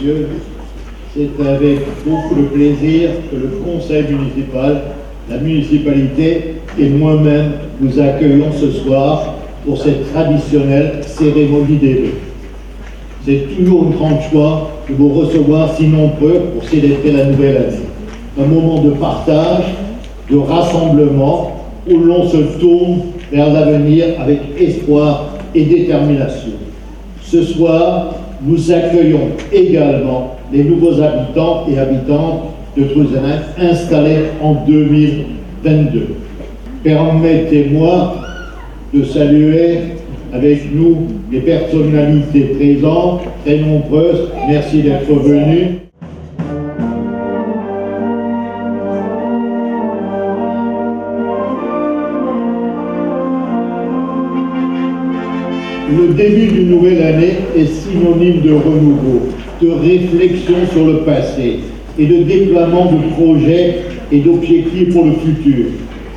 messieurs, c'est avec beaucoup de plaisir que le conseil municipal, la municipalité et moi-même vous accueillons ce soir pour cette traditionnelle cérémonie des vœux. C'est toujours une grande joie de vous recevoir si nombreux pour célébrer la nouvelle année. Un moment de partage, de rassemblement, où l'on se tourne vers l'avenir avec espoir et détermination. Ce soir, nous accueillons également les nouveaux habitants et habitantes de Trouzenhain installés en 2022. Permettez-moi de saluer avec nous les personnalités présentes, très nombreuses. Merci d'être venus. Le début d'une nouvelle année est synonyme de renouveau, de réflexion sur le passé et de déploiement de projets et d'objectifs pour le futur.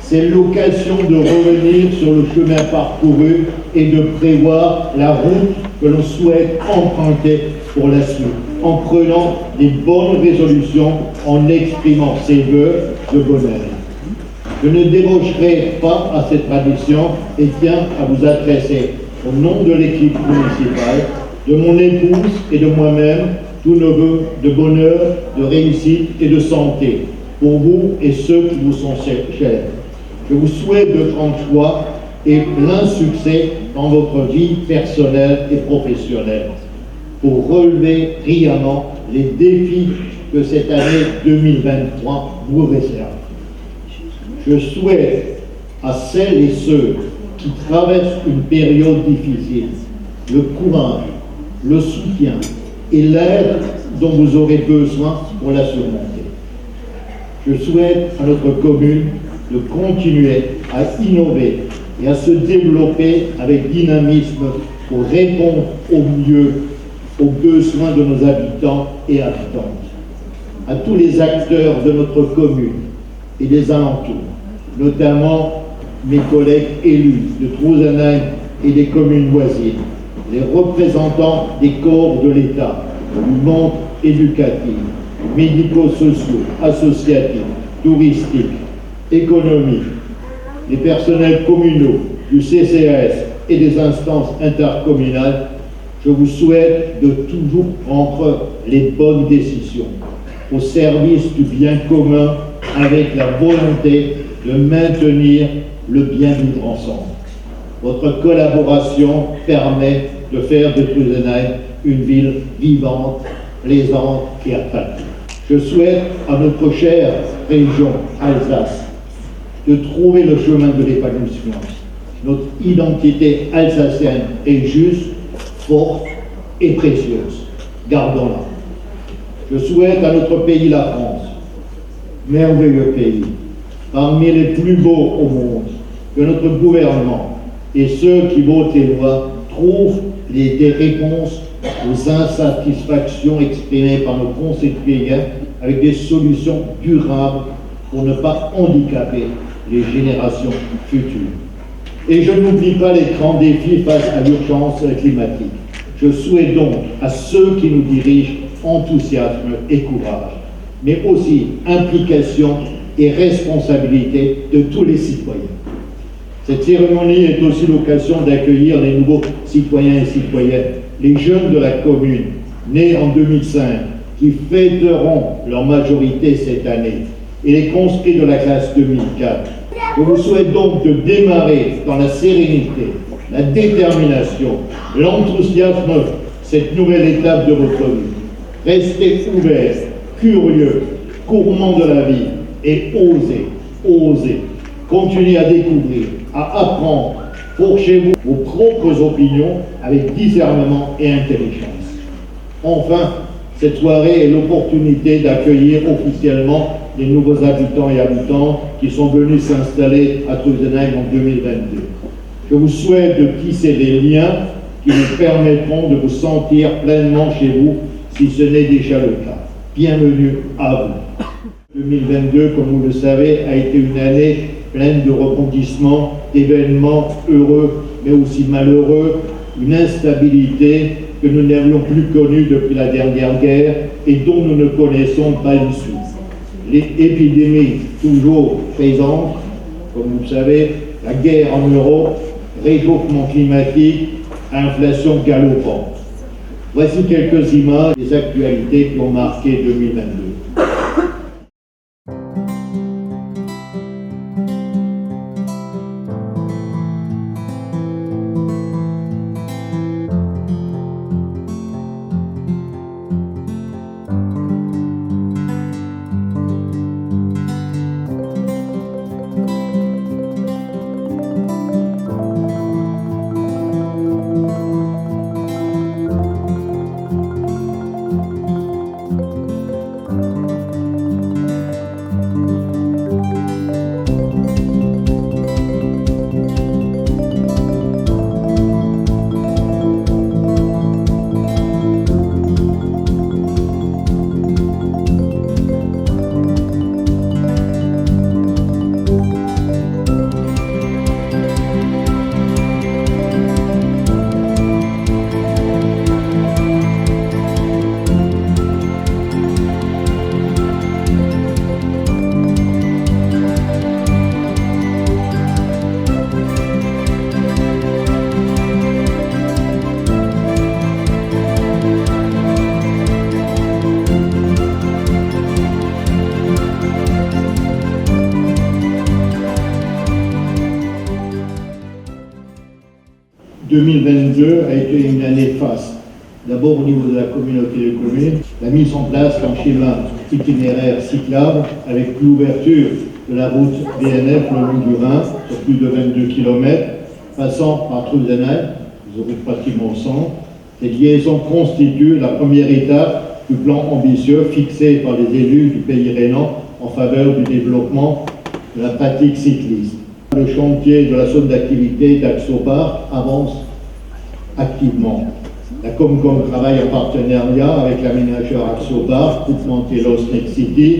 C'est l'occasion de revenir sur le chemin parcouru et de prévoir la route que l'on souhaite emprunter pour la suite, en prenant les bonnes résolutions, en exprimant ses vœux de bonheur. Je ne dérogerai pas à cette tradition et tiens à vous adresser au nom de l'équipe municipale, de mon épouse et de moi-même, tous nos vœux de bonheur, de réussite et de santé, pour vous et ceux qui vous sont chers. Je vous souhaite de grandes joies et plein succès dans votre vie personnelle et professionnelle, pour relever brillamment les défis que cette année 2023 vous réserve. Je souhaite à celles et ceux qui traversent une période difficile le courage, le soutien et l'aide dont vous aurez besoin pour la surmonter. Je souhaite à notre commune de continuer à innover et à se développer avec dynamisme pour répondre au mieux aux besoins de nos habitants et habitantes. À tous les acteurs de notre commune et des alentours, notamment mes collègues élus de Trouzenhain et des communes voisines, les représentants des corps de l'État, du monde éducatif, médico-sociaux, associatifs, touristiques, économiques, les personnels communaux, du CCAS et des instances intercommunales, je vous souhaite de toujours prendre les bonnes décisions au service du bien commun avec la volonté de maintenir le bien vivre ensemble. Votre collaboration permet de faire de Trouzenhain une ville vivante, plaisante et attractive. Je souhaite à notre chère région Alsace de trouver le chemin de l'épanouissement. Notre identité alsacienne est juste, forte et précieuse. Gardons-la. Je souhaite à notre pays, la France, merveilleux pays, parmi les plus beaux au monde, que notre gouvernement et ceux qui votent les lois trouvent des réponses aux insatisfactions exprimées par nos concitoyens avec des solutions durables pour ne pas handicaper les générations futures. Et je n'oublie pas les grands défis face à l'urgence climatique. Je souhaite donc à ceux qui nous dirigent enthousiasme et courage, mais aussi implication et responsabilité de tous les citoyens. Cette cérémonie est aussi l'occasion d'accueillir les nouveaux citoyens et citoyennes, les jeunes de la commune, nés en 2005, qui fêteront leur majorité cette année, et les conscrits de la classe 2004. Je vous souhaite donc de démarrer dans la sérénité, la détermination, l'enthousiasme, cette nouvelle étape de votre vie. Restez ouverts, curieux, gourmands de la vie, et osez. Continuez à découvrir, à apprendre, forgez-vous vos propres opinions avec discernement et intelligence. Enfin, cette soirée est l'opportunité d'accueillir officiellement les nouveaux habitants et habitantes qui sont venus s'installer à Trouzenhain en 2022. Je vous souhaite de tisser des liens qui vous permettront de vous sentir pleinement chez vous, si ce n'est déjà le cas. Bienvenue à vous. 2022, comme vous le savez, a été une année pleine de rebondissements, d'événements heureux mais aussi malheureux, une instabilité que nous n'avions plus connues depuis la dernière guerre et dont nous ne connaissons pas l'issue. L'épidémie toujours présente, comme vous le savez, la guerre en Europe, réchauffement climatique, inflation galopante. Voici quelques images des actualités qui ont marqué 2022. « 2022 a été une année faste. D'abord au niveau de la communauté de communes, la mise en place d'un schéma itinéraire cyclable avec l'ouverture de la route BNF le long du Rhin sur plus de 22 km, passant par Truzenheim, vous aurez pratiquement au centre. Cette liaison constitue la première étape du plan ambitieux fixé par les élus du pays rhénan en faveur du développement de la pratique cycliste. Le chantier de la zone d'activité d'Axopark avance activement. La Comcom travaille en partenariat avec l'aménageur Axopark, groupement Telos Next City.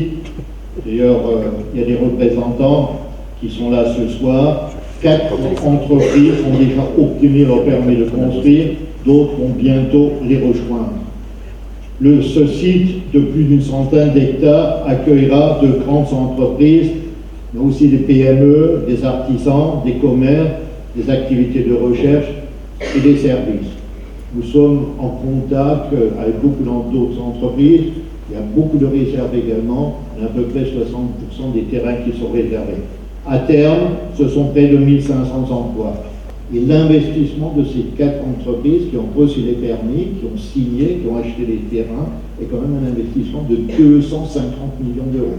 D'ailleurs, il y a des représentants qui sont là ce soir. 4 entreprises ont déjà obtenu leur permis de construire, d'autres vont bientôt les rejoindre. Ce site de plus d'une centaine d'hectares accueillera de grandes entreprises, mais aussi des PME, des artisans, des commerces, des activités de recherche et des services. Nous sommes en contact avec beaucoup d'autres entreprises. Il y a beaucoup de réserves également. Il y a à peu près 60% des terrains qui sont réservés. À terme, ce sont près de 1500 emplois. Et l'investissement de ces 4 entreprises qui ont reçu les permis, qui ont signé, qui ont acheté les terrains, est quand même un investissement de 250 millions d'euros.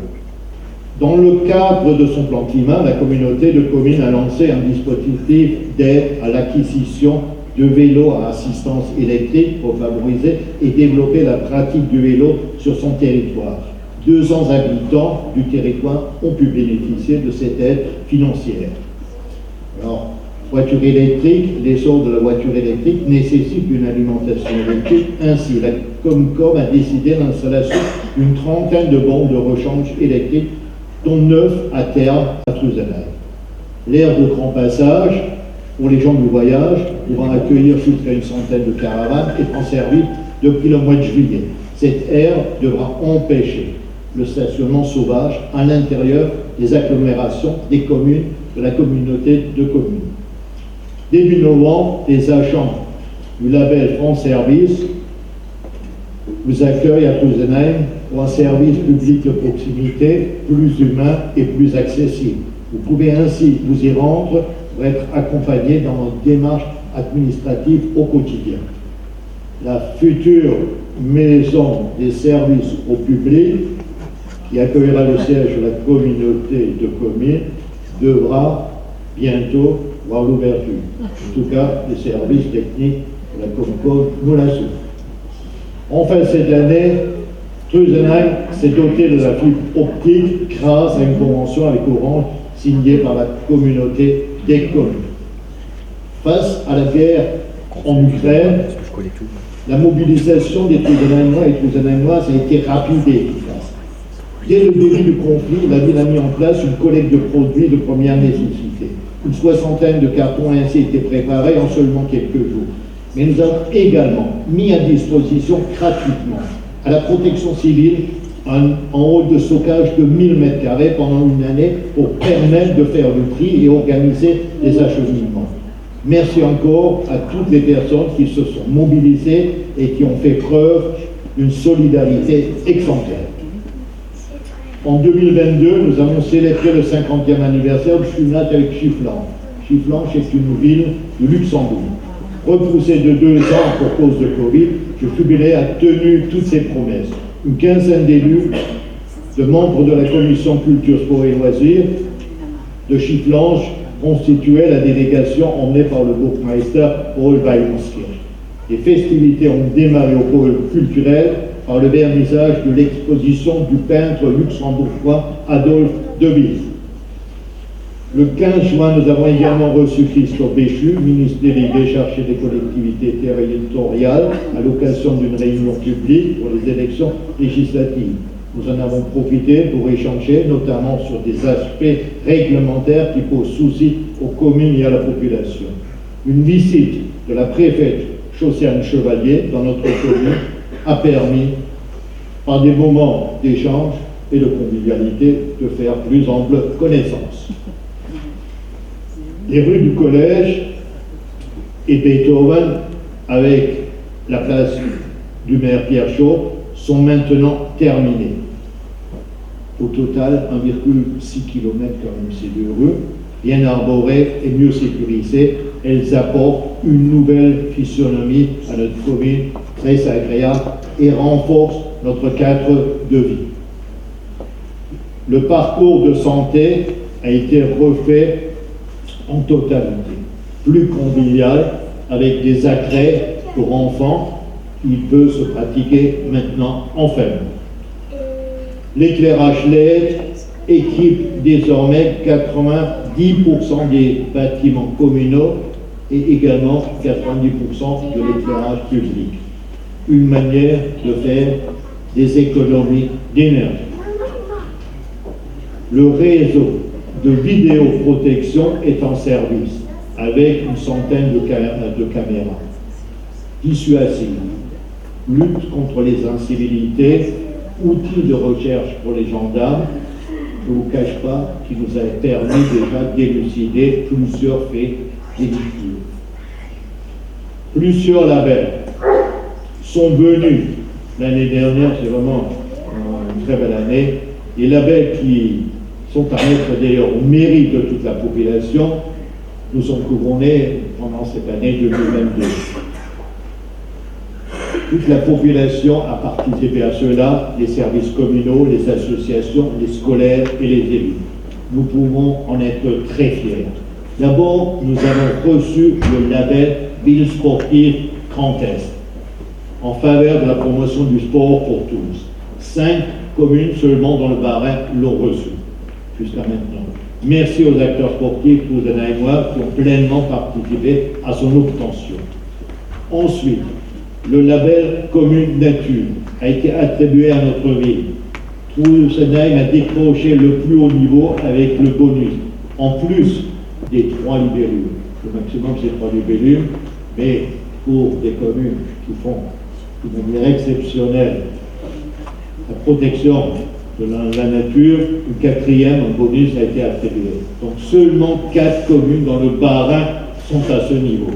Dans le cadre de son plan climat, la communauté de communes a lancé un dispositif d'aide à l'acquisition de vélos à assistance électrique pour favoriser et développer la pratique du vélo sur son territoire. 200 habitants du territoire ont pu bénéficier de cette aide financière. Alors, voiture électrique, l'essor de la voiture électrique nécessite une alimentation électrique. Ainsi, la Comcom a décidé l'installation d'une trentaine de bornes de rechange électrique, dont 9 à terme à Truzenheim. L'aire de grand passage, pour les gens du voyage, pourra accueillir jusqu'à une centaine de caravanes et prend service depuis le mois de juillet. Cette aire devra empêcher le stationnement sauvage à l'intérieur des agglomérations des communes de la communauté de communes. Début novembre, les agents du label France Service vous accueillent à Truzenheim pour un service public de proximité plus humain et plus accessible. Vous pouvez ainsi vous y rendre pour être accompagné dans votre démarche administrative au quotidien. La future maison des services au public, qui accueillera le siège de la communauté de communes, devra bientôt voir l'ouverture. En tout cas, les services techniques de la Comcom nous l'assurent. Enfin, cette année, Truzenheim s'est doté de la fibre optique grâce à une convention avec Orange signée par la communauté des communes. Face à la guerre en Ukraine, la mobilisation des Truzenheimois et Truzenheimoises a été rapide et efficace. Dès le début du conflit, la ville a mis en place une collecte de produits de première nécessité. Une soixantaine de cartons a ainsi été préparés en seulement quelques jours. Mais nous avons également mis à disposition gratuitement à la protection civile un hall de stockage de 1000 m² pendant une année pour permettre de faire le tri et organiser les acheminements. Merci encore à toutes les personnes qui se sont mobilisées et qui ont fait preuve d'une solidarité exemplaire. En 2022, nous avons célébré le 50e anniversaire du Funat avec Chifflange. Chifflange est une ville du Luxembourg. Repoussé de 2 ans pour cause de Covid, le jubilé a tenu toutes ses promesses. Une quinzaine d'élus, de membres de la commission culture, sport et loisirs de Chifflange constituaient la délégation emmenée par le Burgmeister Paul Weilmanskier. Les festivités ont démarré au pôle culturel par le vernissage de l'exposition du peintre luxembourgeois Adolphe Deville. Le 15 juin, nous avons également reçu Christophe Béchu, ministre délégué chargé des collectivités territoriales, à l'occasion d'une réunion publique pour les élections législatives. Nous en avons profité pour échanger, notamment sur des aspects réglementaires qui posent souci aux communes et à la population. Une visite de la préfète Josiane Chevalier dans notre commune a permis, par des moments d'échange et de convivialité, de faire plus ample connaissance. Les rues du collège et Beethoven, avec la place du maire Pierre Chaup, sont maintenant terminées. Au total, 1,6 km quand même ces 2 rues, bien arborées et mieux sécurisées. Elles apportent une nouvelle physionomie à notre commune, très agréable, et renforcent notre cadre de vie. Le parcours de santé a été refait en totalité, plus convivial, avec des accès pour enfants. Il peut se pratiquer maintenant en famille. L'éclairage LED équipe désormais 90% des bâtiments communaux et également 90% de l'éclairage public. Une manière de faire des économies d'énergie. Le réseau de vidéoprotection est en service avec une centaine de caméras. Dissuasive, lutte contre les incivilités, outils de recherche pour les gendarmes, je ne vous cache pas, qui nous a permis déjà d'élucider plusieurs faits délictueux. Plusieurs labels sont venus l'année dernière, c'est vraiment une très belle année, des labels qui sont à mettre d'ailleurs au mérite de toute la population, nous sommes couronnés pendant cette année 2022. Toute la population a participé à cela, les services communaux, les associations, les scolaires et les élus. Nous pouvons en être très fiers. D'abord, nous avons reçu le label Ville sportive Grand Est en faveur de la promotion du sport pour tous. 5 communes seulement dans le Bas-Rhin l'ont reçu jusqu'à maintenant. Merci aux acteurs sportifs toulousainois qui ont pleinement participé à son obtention. Ensuite, le label Commune Nature a été attribué à notre ville. Toulouse-Senheim a décroché le plus haut niveau avec le bonus, en plus des 3 libellules. Le maximum, c'est 3 libellules, mais pour des communes qui font d'une manière exceptionnelle la protection de la nature, une 4e, un bonus a été attribué. Donc seulement 4 communes dans le Bas-Rhin sont à ce niveau.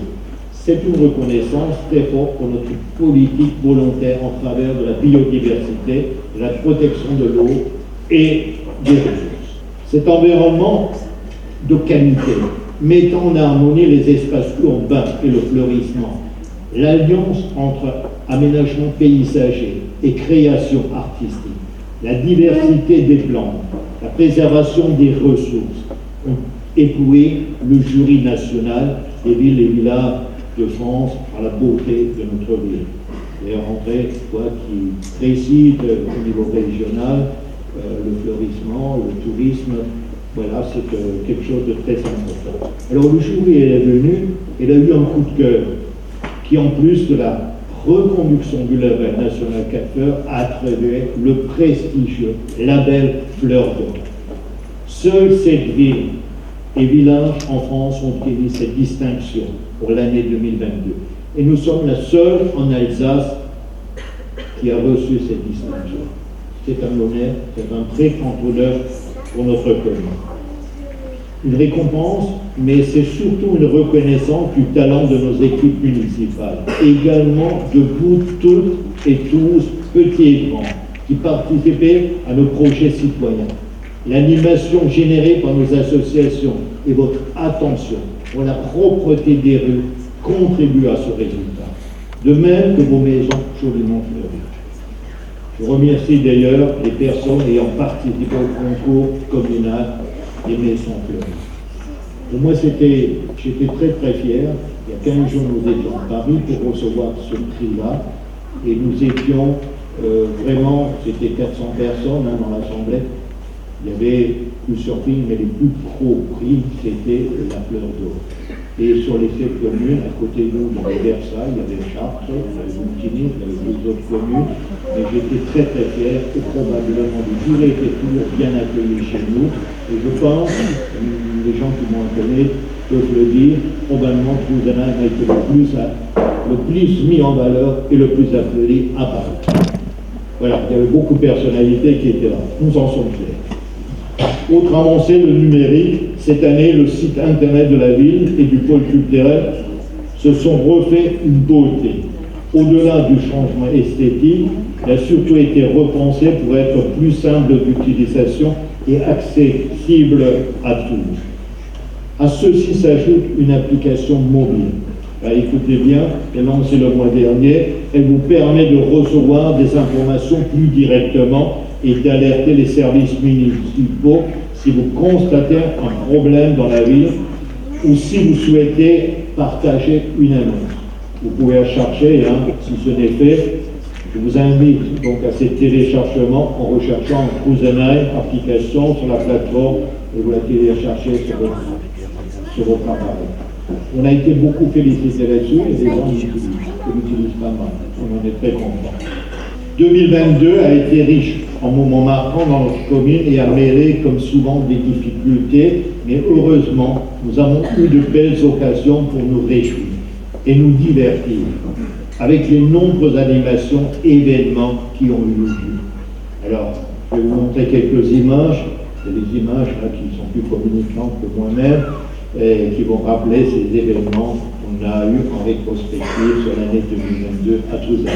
C'est une reconnaissance très forte pour notre politique volontaire en faveur de la biodiversité, de la protection de l'eau et des ressources. Cet environnement de qualité, mettant en harmonie les espaces urbains et le fleurissement, l'alliance entre aménagement paysager et création artistique, la diversité des plantes, la préservation des ressources ont ébloui le jury national des villes et villages de France par la beauté de notre ville. D'ailleurs, André, toi qui précise au niveau régional le fleurissement, le tourisme, voilà, c'est quelque chose de très important. Alors le jury est venu, il a eu un coup de cœur qui, en plus de la reconduction du label national 4 fleurs, a attribué le prestigieux label Fleur d'Or. Seules 7 villes et villages en France ont obtenu cette distinction pour l'année 2022. Et nous sommes la seule en Alsace qui a reçu cette distinction. C'est un honneur, c'est un très grand honneur pour notre commune. Une récompense, mais c'est surtout une reconnaissance du talent de nos équipes municipales, également de vous toutes et tous, petits et grands, qui participaient à nos projets citoyens. L'animation générée par nos associations et votre attention pour la propreté des rues contribuent à ce résultat, de même que vos maisons joliment fleuries. Je remercie d'ailleurs les personnes ayant participé au concours communal des maisons fleuries. Pour moi, j'étais très fier. Il y a 15 jours, nous étions à Paris pour recevoir ce prix-là. Et nous étions vraiment, c'était 400 personnes dans l'Assemblée. Il y avait plusieurs prix, mais les plus gros prix, c'était la fleur d'or. Et sur les 7 communes, à côté de nous, il y avait Versailles, il y avait Chartres, il y avait Montigny, il y avait deux autres communes. Mais j'étais très fier et probablement le jury était toujours bien accueilli chez nous. Et je pense, les gens qui m'ont appelé peuvent le dire, probablement Trouzenheim a été le plus mis en valeur et le plus applaudi à Paris. Voilà, il y avait beaucoup de personnalités qui étaient là. Nous en sommes fiers. Autre avancée, le numérique. Cette année, le site internet de la ville et du pôle culturel se sont refait une beauté. Au-delà du changement esthétique, il a surtout été repensé pour être plus simple d'utilisation et accessible à tous. À ceci s'ajoute une application mobile. Alors, écoutez bien, elle est lancée le mois dernier. Elle vous permet de recevoir des informations plus directement et d'alerter les services municipaux si vous constatez un problème dans la ville ou si vous souhaitez partager une annonce. Vous pouvez la chercher, si ce n'est fait. Je vous invite donc à ces téléchargements en recherchant Trouzenheim application sur la plateforme et vous la téléchargez sur votre appareil. On a été beaucoup félicité là-dessus et les gens l'utilisent pas mal. On en est très contents. 2022 a été riche en moments marquants dans notre commune et a mêlé, comme souvent, des difficultés, mais heureusement, nous avons eu de belles occasions pour nous réjouir et nous divertir avec les nombreuses animations et événements qui ont eu lieu. Alors, je vais vous montrer quelques images. Il y a des images là, qui sont plus communicantes que moi-même et qui vont rappeler ces événements qu'on a eus en rétrospective sur l'année 2022 à Trouzenheim.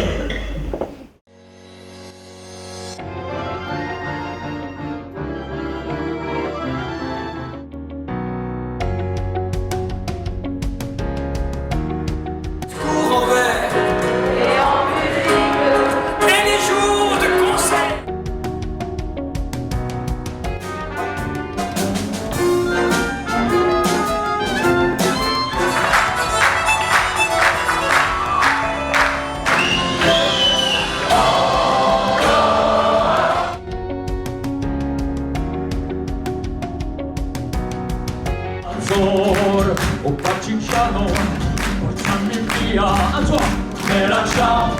Au partigiano, portami via a tua bella ciao.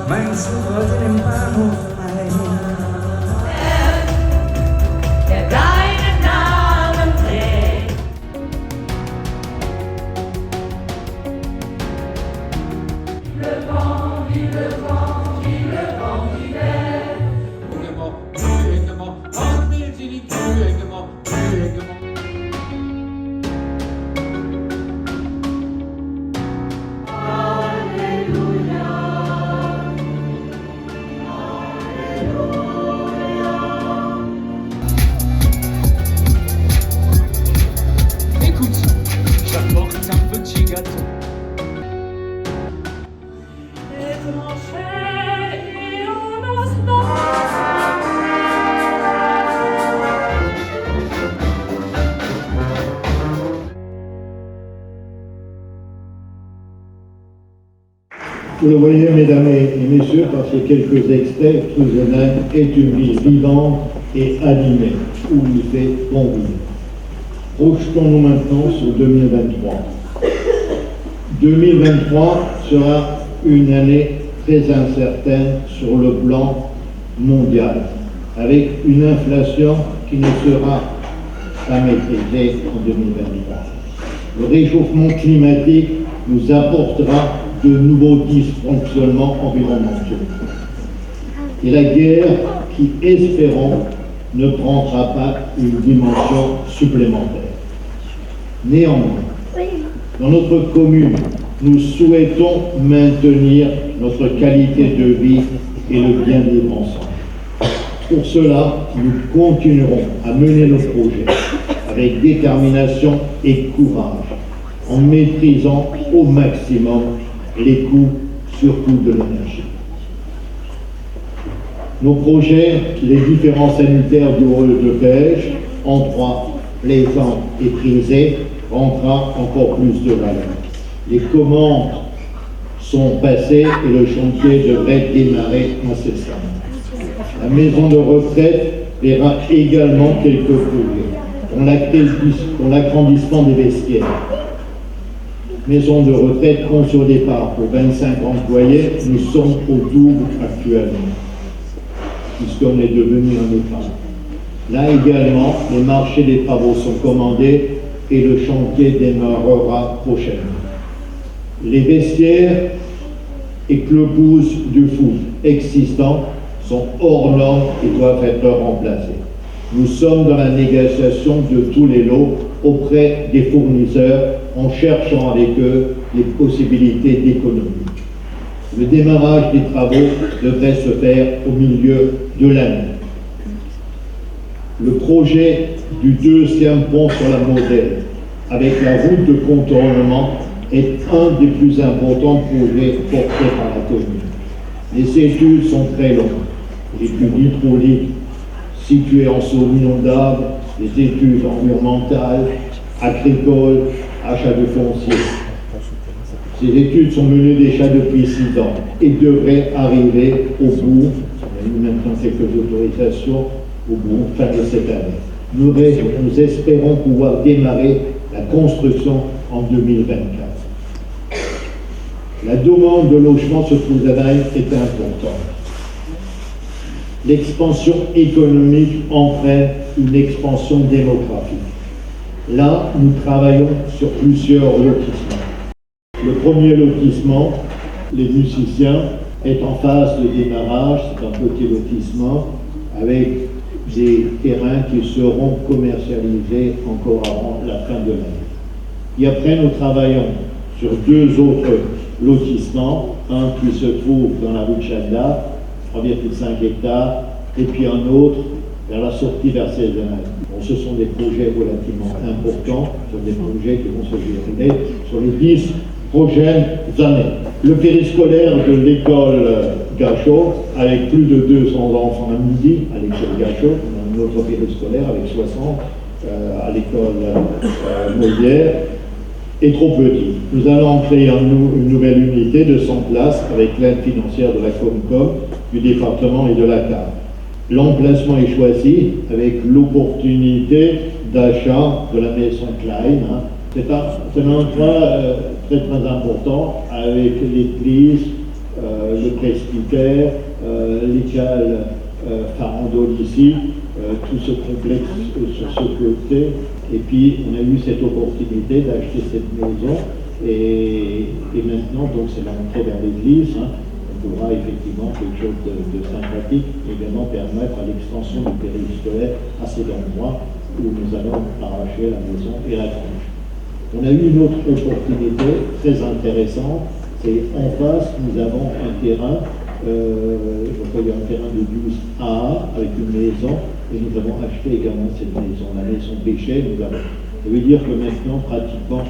ไม่สู้จะได้มาหมดไป Der deinen Namen trägt. Le vent, vive le vent, vive le vent d'hiver. Écoute, j'apporte un petit gâteau. Étranger et en instant. Vous le voyez, mesdames et messieurs, par ces quelques extraits, Truzenheim est une ville vivante et animée, où il fait bon vivre. Projetons-nous maintenant sur 2023. 2023 sera une année très incertaine sur le plan mondial, avec une inflation qui ne sera pas maîtrisée en 2023. Le réchauffement climatique nous apportera de nouveaux dysfonctionnements environnementaux. Et la guerre qui, espérons, ne prendra pas une dimension supplémentaire. Néanmoins, dans notre commune, nous souhaitons maintenir notre qualité de vie et le bien vivre ensemble. Pour cela, nous continuerons à mener nos projets avec détermination et courage, en maîtrisant au maximum les coûts, surtout de l'énergie. Nos projets, les différents sanitaires du rôle de pêche, en 3, plaisant et prisé, rendra encore plus de valeur. Les commandes sont passées et le chantier devrait démarrer incessamment. La maison de retraite verra également quelques projets, pour l'agrandissement des vestiaires. Maison de retraite conçue au départ pour 25 employés, nous sommes au double actuellement, puisqu'on est devenu un EHPAD. Là également, les marchés des travaux sont commandés et le chantier démarrera prochainement. Les vestiaires et clubhouse du foot existants sont hors normes et doivent être remplacés. Nous sommes dans la négociation de tous les lots auprès des fournisseurs en cherchant avec eux les possibilités d'économie. Le démarrage des travaux devrait se faire au milieu de l'année. Le projet du deuxième pont sur la Moselle, avec la route de contournement, est un des plus importants projets portés par la commune. Les études sont très longues. L'étude hydraulique située en zone inondable, les études environnementales, agricoles, achat de foncier. Ces études sont menées déjà depuis 6 ans et devraient arriver au bout, on a eu maintenant quelques autorisations, au bout, fin de cette année. Nous espérons pouvoir démarrer la construction en 2024. La demande de logement sur Truzenheim est importante. L'expansion économique entraîne une expansion démographique. Là, nous travaillons sur plusieurs lotissements. Le premier lotissement, les musiciens, est en phase de démarrage. C'est un petit lotissement avec des terrains qui seront commercialisés encore avant la fin de l'année. Et après, nous travaillons sur 2 autres lotissements, un qui se trouve dans la rue de Chanda, 3,5 hectares, et puis un autre vers la sortie vers Cézanne. Bon, ce sont des projets relativement importants, ce sont des projets qui vont se dérouler sur les 10 prochaines années. Le périscolaire de l'école Gachot, avec plus de 200 enfants à midi à l'école Gachot, on a un autre périscolaire avec 60 à l'école Molière, est trop petit. Nous allons créer une nouvelle unité de 100 places avec l'aide financière de la Comcom, du département et de la CAF. L'emplacement est choisi avec l'opportunité d'achat de la maison Klein. C'est un endroit très important avec l'église le presbytère, l'école farandole ici, tout ce complexe sur ce côté. Et puis on a eu cette opportunité d'acheter cette maison et maintenant donc c'est l'entrée vers l'église. On pourra effectivement quelque chose de sympathique, également permettre à l'extension du périscolaire à cet endroit où nous allons arracher la maison et la grange. On a eu une autre opportunité très intéressante, c'est en face nous avons un terrain, il y a un terrain de 12 A avec une maison, et nous avons acheté également cette maison, la maison Péchet. Ça veut dire que maintenant, pratiquement,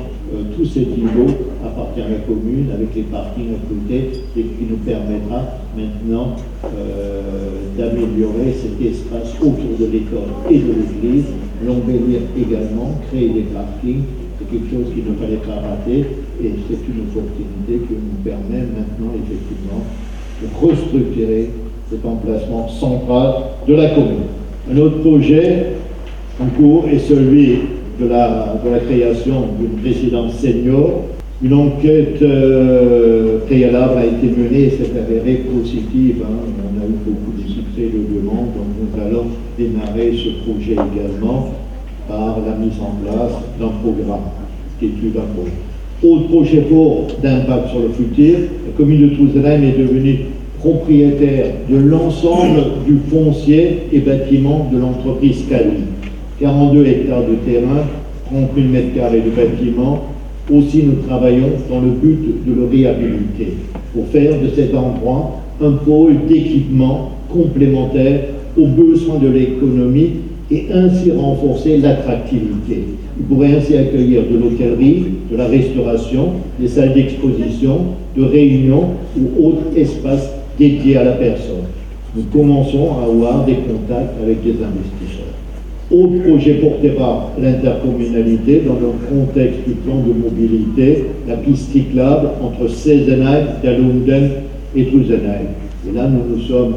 tout cet îlot appartient à la commune, avec les parkings à côté, et qui nous permettra maintenant d'améliorer cet espace autour de l'école et de l'église, l'embellir également, créer des parkings. C'est quelque chose qu'il ne fallait pas rater, et c'est une opportunité qui nous permet maintenant, effectivement, de restructurer cet emplacement central de la commune. Un autre projet en cours est celui de la création d'une résidence senior. Une enquête préalable a été menée et s'est avérée positive. On a eu beaucoup de succès de demande, donc nous allons démarrer ce projet également par la mise en place d'un programme d'études à projet. Autre projet fort d'impact sur le futur, la commune de Trouzenheim est devenue propriétaire de l'ensemble du foncier et bâtiment de l'entreprise Cali. 42 hectares de terrain, 30 000 m² de bâtiment. Aussi, nous travaillons dans le but de le réhabiliter pour faire de cet endroit un pôle d'équipement complémentaire aux besoins de l'économie et ainsi renforcer l'attractivité. Il pourrait ainsi accueillir de l'hôtellerie, de la restauration, des salles d'exposition, de réunion ou autres espaces dédiés à la personne. Nous commençons à avoir des contacts avec des investisseurs. Autre projet porté par l'intercommunalité dans le contexte du plan de mobilité, la piste cyclable entre Sesenheim, Dalunden et Trouzenheim. Et là, nous sommes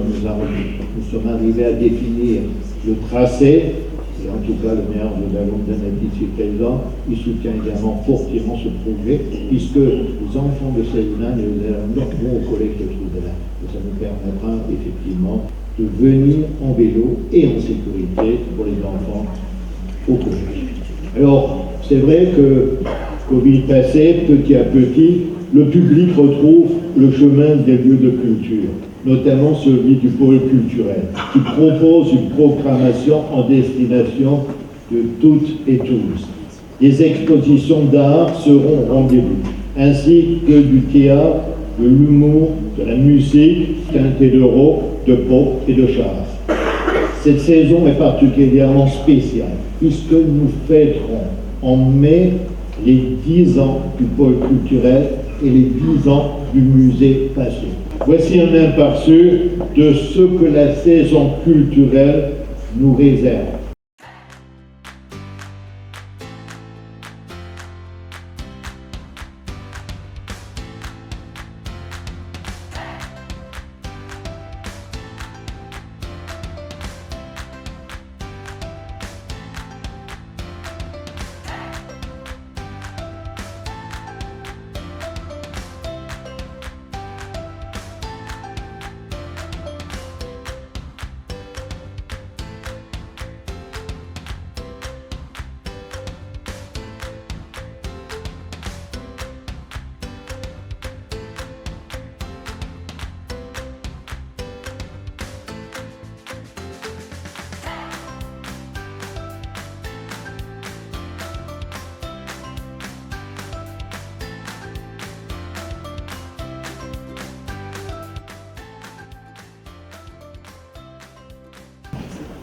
arrivés à définir le tracé, et en tout cas le maire de Dalunden est ici présent. Il soutient également fortement ce projet, puisque les enfants de Sesenheim et de Dalunden vont au collège de Trouzenheim. Et ça nous permettra effectivement de venir en vélo et en sécurité pour les enfants au collège. Alors, c'est vrai que Covid passé, petit à petit, le public retrouve le chemin des lieux de culture, notamment celui du pôle culturel, qui propose une programmation en destination de toutes et tous. Les expositions d'art seront au rendez-vous, ainsi que du théâtre, de l'humour, de la musique, teintée d'euro, de pop et de chasse. Cette saison est particulièrement spéciale, puisque nous fêterons en mai les 10 ans du pôle culturel et les 10 ans du musée Passé. Voici un aperçu de ce que la saison culturelle nous réserve.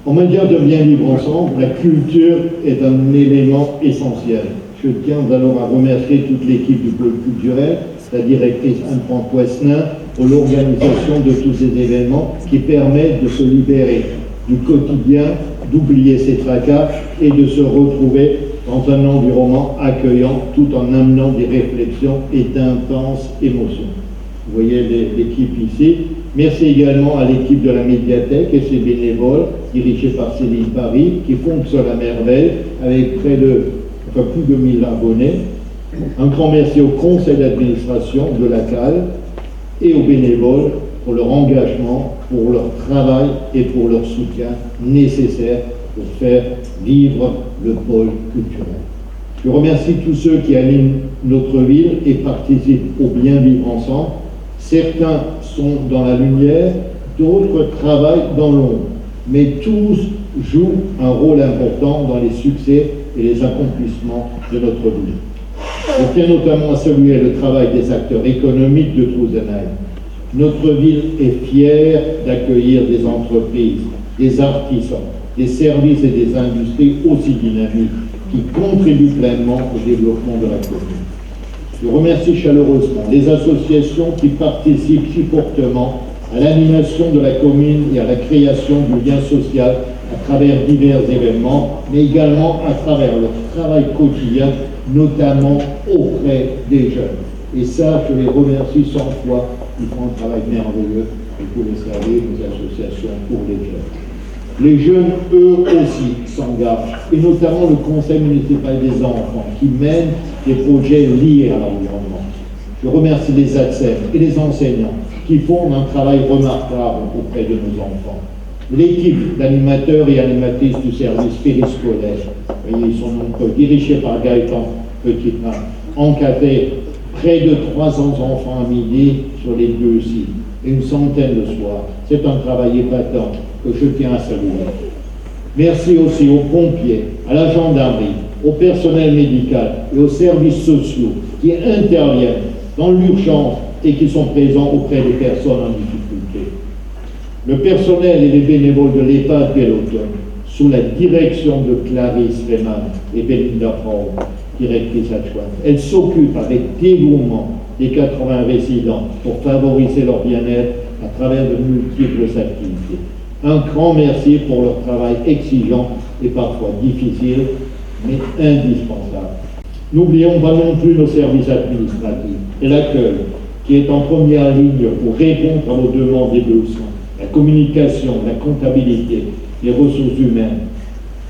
En matière de bien vivre ensemble, la culture est un élément essentiel. Je tiens alors à remercier toute l'équipe du pôle culturel, la directrice Anne-Franck Poisselin, pour l'organisation de tous ces événements qui permettent de se libérer du quotidien, d'oublier ses tracas et de se retrouver dans un environnement accueillant tout en amenant des réflexions et d'intenses émotions. Vous voyez l'équipe ici. Merci également à l'équipe de la médiathèque et ses bénévoles, dirigés par Céline Paris, qui fonctionnent à merveille avec plus de 1000 abonnés. Un grand merci au conseil d'administration de la CAL et aux bénévoles pour leur engagement, pour leur travail et pour leur soutien nécessaire pour faire vivre le pôle culturel. Je remercie tous ceux qui animent notre ville et participent au bien vivre ensemble. Certains sont dans la lumière, d'autres travaillent dans l'ombre, mais tous jouent un rôle important dans les succès et les accomplissements de notre ville. Je tiens notamment à saluer le travail des acteurs économiques de Trouzenheim. Notre ville est fière d'accueillir des entreprises, des artisans, des services et des industries aussi dynamiques qui contribuent pleinement au développement de la commune. Je remercie chaleureusement les associations qui participent si fortement à l'animation de la commune et à la création du lien social à travers divers événements, mais également à travers leur travail quotidien, notamment auprès des jeunes. Et ça, je les remercie 100 fois. Ils font un travail merveilleux, et vous le savez, nos associations pour les jeunes. Les jeunes, eux aussi, s'engagent, et notamment le conseil municipal des enfants, qui mène des projets liés à l'environnement. Je remercie les ATSEM et les enseignants, qui font un travail remarquable auprès de nos enfants. L'équipe d'animateurs et animatrices du service périscolaire, vous voyez, ils sont nombreux, dirigés par Gaëtan Petitin, encadrés près de 300 enfants à midi sur les 2 sites, et une centaine le soir. C'est un travail épatant que je tiens à saluer. Merci aussi aux pompiers, à la gendarmerie, au personnel médical et aux services sociaux qui interviennent dans l'urgence et qui sont présents auprès des personnes en difficulté. Le personnel et les bénévoles de l'EHPAD Belle-Automne, sous la direction de Clarisse Rehman et Belinda Paul, directrice adjointe, elles s'occupent avec dévouement des 80 résidents pour favoriser leur bien-être à travers de multiples activités. Un grand merci pour leur travail exigeant et parfois difficile, mais indispensable. N'oublions pas non plus nos services administratifs et l'accueil, qui est en première ligne pour répondre à nos demandes et besoins, la communication, la comptabilité, les ressources humaines,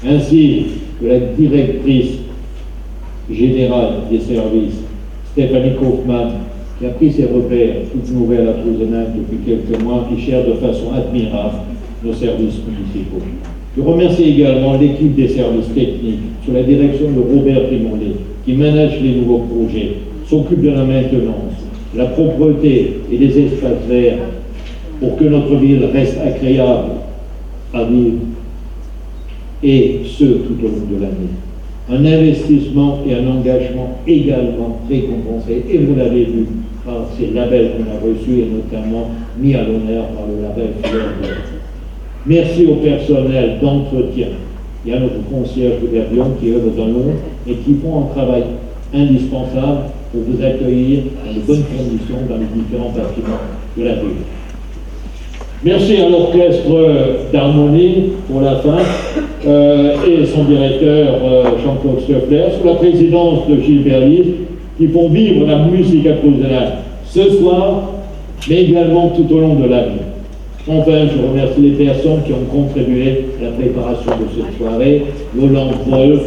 ainsi que la directrice générale des services, Stéphanie Kaufmann, qui a pris ses repères, toute nouvelle à Trouzenheim depuis quelques mois, qui gère de façon admirable nos services municipaux. Je remercie également l'équipe des services techniques, sous la direction de Robert Primolet, qui manage les nouveaux projets, s'occupe de la maintenance, la propreté et des espaces verts, pour que notre ville reste agréable à vivre, et ce, tout au long de l'année. Un investissement et un engagement également récompensés, et vous l'avez vu par ces labels qu'on a reçus, et notamment mis à l'honneur par le label Fleur Bleue. Merci au personnel d'entretien et à notre concierge de Verbion qui œuvre dans l'ombre et qui font un travail indispensable pour vous accueillir dans de bonnes conditions dans les différents bâtiments de la ville. Merci à l'orchestre d'harmonie pour la fin et son directeur Jean-Claude Stoeffler, sous la présidence de Gilles Berlise, qui font vivre la musique à Trouzenheim ce soir, mais également tout au long de l'année. Enfin, je remercie les personnes qui ont contribué à la préparation de cette soirée, Yolande Paul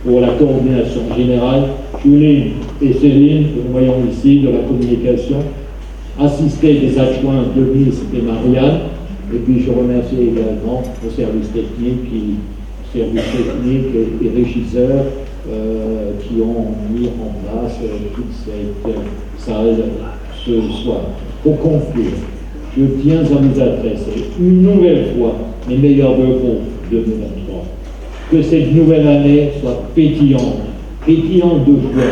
pour la coordination générale, Julie et Céline, que nous voyons ici, de la communication, assistés des adjoints Denise et Marianne, et puis je remercie également le service technique et régisseurs qui ont mis en place toute cette salle ce soir. Pour conclure, je tiens à vous adresser une nouvelle fois mes meilleurs vœux pour 2023. Que cette nouvelle année soit pétillante de joie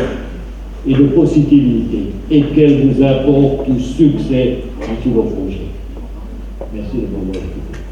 et de possibilités, et qu'elle vous apporte du succès dans tous vos projets. Merci de m'avoir écouté.